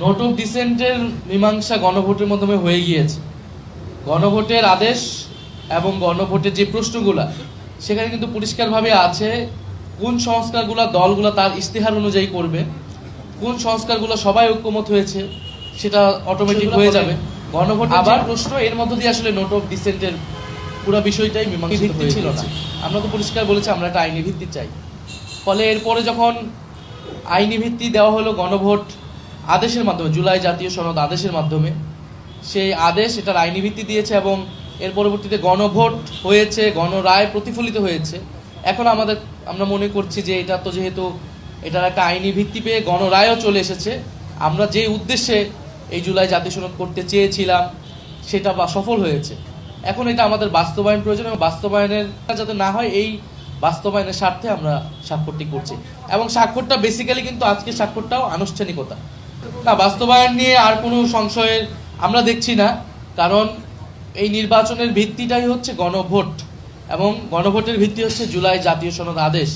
Note of ডিসেন্টের মীমাংসা গণভোটের মাধ্যমে হয়ে গিয়েছে। গণভোটের আদেশ এবং গণভোটের যে প্রশ্নগুলা সেখানে কিন্তু পরিষ্কারভাবে আছে কোন সংস্কারগুলো দলগুলো তার ইশতেহার অনুযায়ী করবে, কোন সংস্কারগুলো সবাই ঐক্যমত হয়েছে সেটা অটোমেটিক হয়ে যাবে। গণভোট আবার প্রশ্ন এর মধ্য দিয়ে আসলে নোট অফ ডিসেন্টের পুরো বিষয়টাই মীমাংসিত ছিল না। আমরা তো পরিষ্কার বলেছি আমরা একটা আইনি ভিত্তি চাই। ফলে এরপরে যখন আইনি ভিত্তি দেওয়া হলো গণভোট আদেশের মাধ্যমে, জুলাই জাতীয় সনদ আদেশের মাধ্যমে, সেই আদেশ এটার আইনি ভিত্তি দিয়েছে এবং এর পরবর্তীতে গণভোট হয়েছে, গণরায় প্রতিফলিত হয়েছে। এখন আমরা মনে করছি যে এটা তো যেহেতু এটার একটা আইনি ভিত্তি পেয়ে গণরায়ও চলে এসেছে, আমরা যে উদ্দেশ্যে এই জুলাই জাতীয় সনদ করতে চেয়েছিলাম সেটা সফল হয়েছে। এখন এটা আমাদের বাস্তবায়ন প্রয়োজন এবং বাস্তবায়নের যাতে না হয় এই বাস্তবায়নের স্বার্থে আমরা স্বাক্ষরটি করছি। এবং স্বাক্ষরটা বেসিক্যালি কিন্তু আজকের স্বাক্ষরটাও আনুষ্ঠানিকতা না, বাস্তবায়ন নিয়ে আর কোনো সংশয়ের আমরা দেখছি না। কারণ এই নির্বাচনের ভিত্তিটাই হচ্ছে গণভোট এবং গণভোটের ভিত্তি হচ্ছে জুলাই জাতীয় সনদ আদেশ।